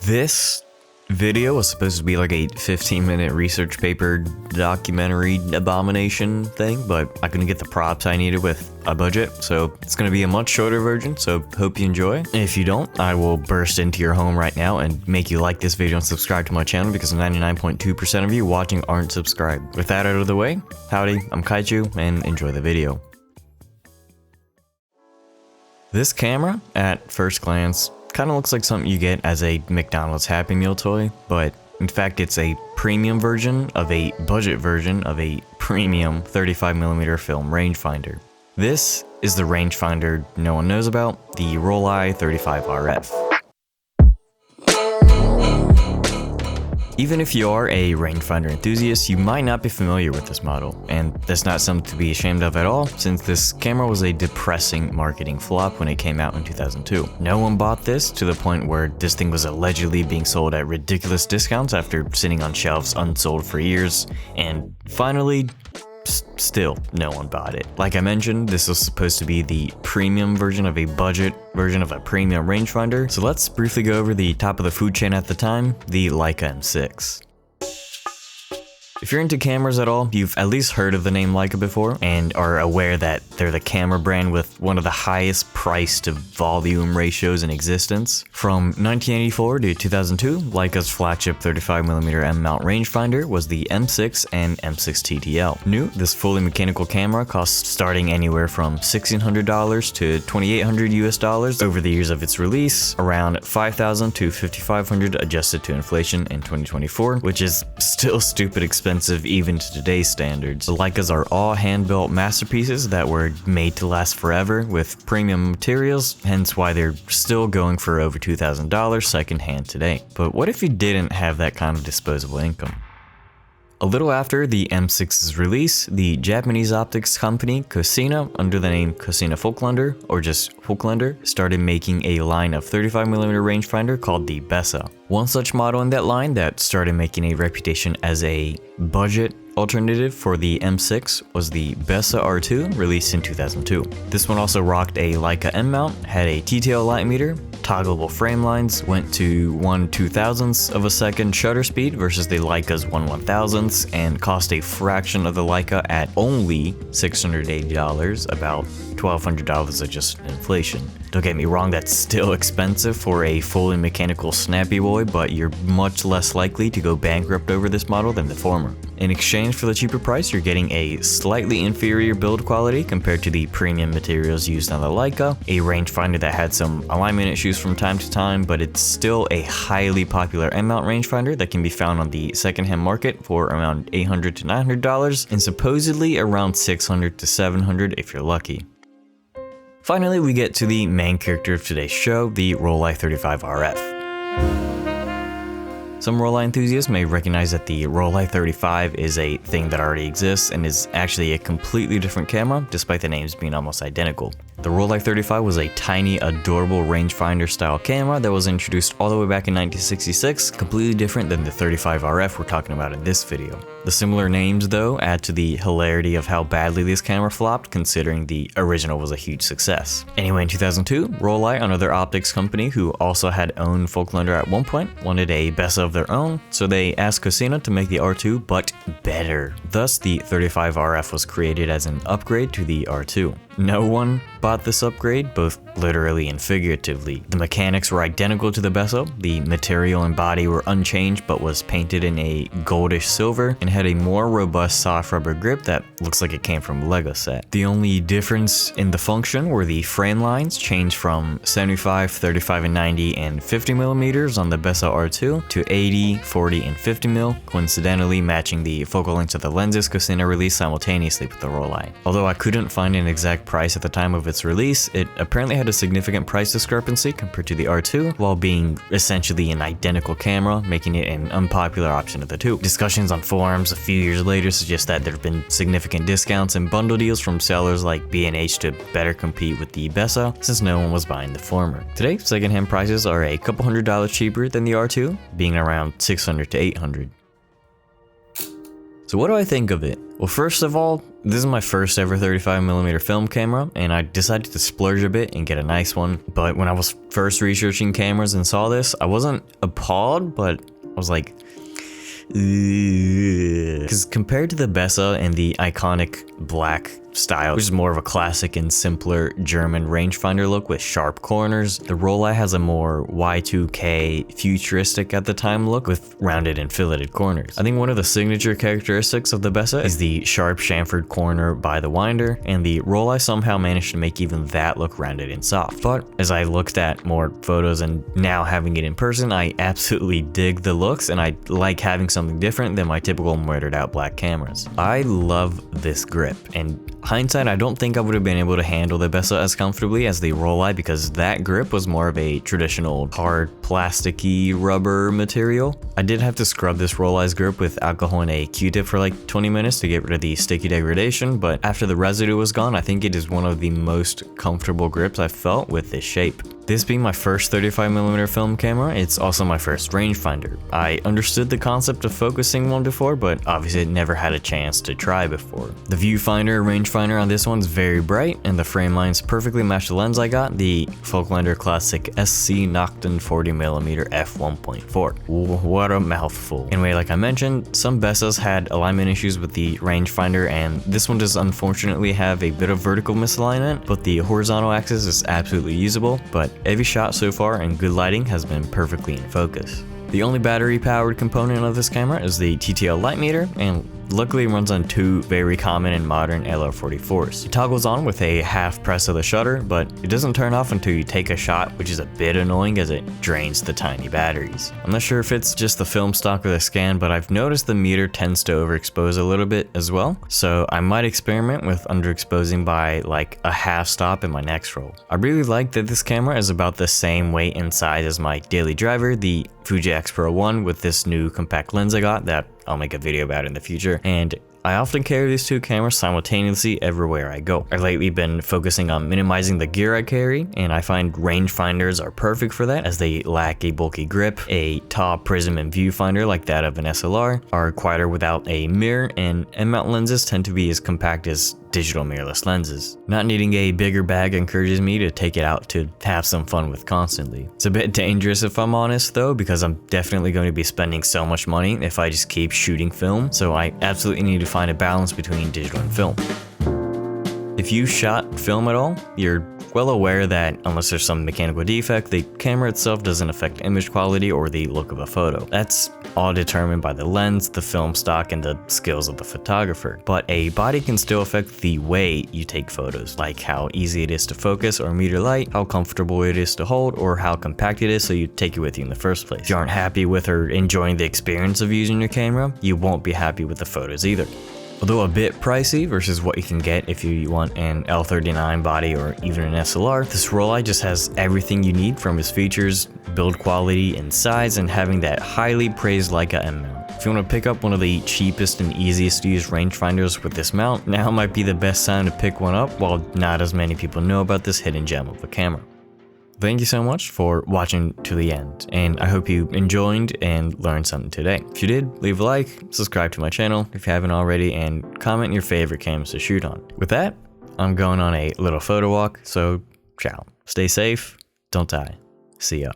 This video was supposed to be like a 15-minute research paper documentary abomination thing, but I couldn't get the props I needed with a budget, so it's going to be a much shorter version, so hope you enjoy. If you don't, I will burst into your home right now and make you like this video and subscribe to my channel because 99.2% of you watching aren't subscribed. With that out of the way, howdy, I'm Kaichu, and enjoy the video. This camera, at first glance, kind of looks like something you get as a McDonald's Happy Meal toy, but in fact it's a premium version of a budget version of a premium 35mm film rangefinder. This is the rangefinder no one knows about, the Rollei 35RF. Even if you are a rangefinder enthusiast, you might not be familiar with this model, and that's not something to be ashamed of at all, since this camera was a depressing marketing flop when it came out in 2002. No one bought this, to the point where this thing was allegedly being sold at ridiculous discounts after sitting on shelves unsold for years, and finally, still no one bought it. Like I mentioned, this was supposed to be the premium version of a budget version of a premium rangefinder, so let's briefly go over the top of the food chain at the time, the Leica M6. If you're into cameras at all, you've at least heard of the name Leica before, and are aware that they're the camera brand with one of the highest price to volume ratios in existence. From 1984 to 2002, Leica's flagship 35mm M-mount rangefinder was the M6 and M6 TTL. New, this fully mechanical camera costs starting anywhere from $1,600 to $2,800 US. Over the years of its release, around $5,000 to $5,500 adjusted to inflation in 2024, which is still stupid expensive even to today's standards. The Leicas are all hand-built masterpieces that were made to last forever with premium materials, hence why they're still going for over $2,000 secondhand today. But what if you didn't have that kind of disposable income? A little after the M6's release, the Japanese optics company Cosina, under the name Cosina Voigtlander, or just Voigtlander, started making a line of 35mm rangefinder called the Bessa. One such model in that line that started making a reputation as a budget alternative for the M6 was the Bessa R2, released in 2002. This one also rocked a Leica M mount, had a TTL light meter, toggleable frame lines, went to 1/2000th of a second shutter speed versus the Leica's 1/1000th, and cost a fraction of the Leica at only $680, about $1,200 adjusted inflation. Don't get me wrong, that's still expensive for a fully mechanical snappy boy, but you're much less likely to go bankrupt over this model than the former. In exchange for the cheaper price, you're getting a slightly inferior build quality compared to the premium materials used on the Leica, a rangefinder that had some alignment issues from time to time, but it's still a highly popular M-mount rangefinder that can be found on the secondhand market for around $800 to $900, and supposedly around $600 to $700 if you're lucky. Finally, we get to the main character of today's show, the Rollei 35RF. Some Rollei enthusiasts may recognize that the Rollei 35 is a thing that already exists and is actually a completely different camera, despite the names being almost identical. The Rollei 35 was a tiny, adorable rangefinder style camera that was introduced all the way back in 1966, completely different than the 35RF we're talking about in this video. The similar names, though, add to the hilarity of how badly this camera flopped, considering the original was a huge success. Anyway, in 2002, Rollei, another optics company who also had owned Voigtlander at one point, wanted a Bessa of their own, so they asked Cosina to make the R2, but better. Thus, the 35RF was created as an upgrade to the R2. No one bought this upgrade, both literally and figuratively. The mechanics were identical to the Bessa, the material and body were unchanged but was painted in a goldish silver, and had a more robust soft rubber grip that looks like it came from a Lego set. The only difference in the function were the frame lines changed from 75, 35 and 90 and 50mm on the Bessa R2 to 80, 40 and 50mm, coincidentally matching the focal lengths of the lenses Cosina released simultaneously with the Rollei. Although I couldn't find an exact price at the time of its release, it apparently had a significant price discrepancy compared to the R2, while being essentially an identical camera, making it an unpopular option of the two. Discussions on forums a few years later suggest that there have been significant discounts and bundle deals from sellers like B&H to better compete with the Bessa, since no one was buying the former. Today, secondhand prices are a couple $100 cheaper than the R2, being around $600 to $800. So what do I think of it? Well, first of all, this is my first ever 35mm film camera, and I decided to splurge a bit and get a nice one. But when I was first researching cameras and saw this, I wasn't appalled, but I was like, because compared to the Bessa and the iconic black style, which is more of a classic and simpler German rangefinder look with sharp corners, the Rollei has a more Y2K futuristic at the time look with rounded and filleted corners. I think one of the signature characteristics of the Bessa is the sharp chamfered corner by the winder, and the Rollei somehow managed to make even that look rounded and soft. But as I looked at more photos and now having it in person, I absolutely dig the looks, and I like having something different than my typical murdered out black cameras. I love this grip, and hindsight, I don't think I would have been able to handle the Bessa as comfortably as the Rollei because that grip was more of a traditional hard plasticky rubber material. I did have to scrub this Rollei's grip with alcohol and a Q-tip for like 20 minutes to get rid of the sticky degradation, but after the residue was gone, I think it is one of the most comfortable grips I've felt with this shape. This being my first 35mm film camera, it's also my first rangefinder. I understood the concept of focusing one before, but obviously never had a chance to try before. The viewfinder rangefinder on this one's very bright, and the frame lines perfectly match the lens I got, the Voigtlander Classic SC Nocton 40mm f1.4. What a mouthful. Anyway, like I mentioned, some Bessas had alignment issues with the rangefinder, and this one does unfortunately have a bit of vertical misalignment, but the horizontal axis is absolutely usable. But every shot so far and good lighting has been perfectly in focus. The only battery powered component of this camera is the TTL light meter, and luckily it runs on two very common and modern LR44s. It toggles on with a half press of the shutter, but it doesn't turn off until you take a shot, which is a bit annoying as it drains the tiny batteries. I'm not sure if it's just the film stock or the scan, but I've noticed the meter tends to overexpose a little bit as well, so I might experiment with underexposing by like a half stop in my next roll. I really like that this camera is about the same weight and size as my daily driver, the Fuji X Pro 1, with this new compact lens I got that I'll make a video about in the future, and I often carry these two cameras simultaneously everywhere I go. I've lately been focusing on minimizing the gear I carry, and I find rangefinders are perfect for that as they lack a bulky grip. A top prism and viewfinder like that of an SLR are quieter without a mirror, and M-mount lenses tend to be as compact as digital mirrorless lenses. Not needing a bigger bag encourages me to take it out to have some fun with constantly. It's a bit dangerous if I'm honest though, because I'm definitely going to be spending so much money if I just keep shooting film, so I absolutely need to find a balance between digital and film. If you shot film at all, you're well aware that unless there's some mechanical defect, the camera itself doesn't affect image quality or the look of a photo. That's all determined by the lens, the film stock, and the skills of the photographer. But a body can still affect the way you take photos, like how easy it is to focus or meter light, how comfortable it is to hold, or how compact it is so you take it with you in the first place. If you aren't happy with or enjoying the experience of using your camera, you won't be happy with the photos either. Although a bit pricey versus what you can get if you want an L39 body or even an SLR, this Rollei just has everything you need from its features, build quality, and size, and having that highly praised Leica M mount. If you want to pick up one of the cheapest and easiest to use rangefinders with this mount, now might be the best time to pick one up while not as many people know about this hidden gem of a camera. Thank you so much for watching to the end, and I hope you enjoyed and learned something today. If you did, leave a like, subscribe to my channel if you haven't already, and comment your favorite cams to shoot on. With that, I'm going on a little photo walk, so ciao. Stay safe, don't die. See ya.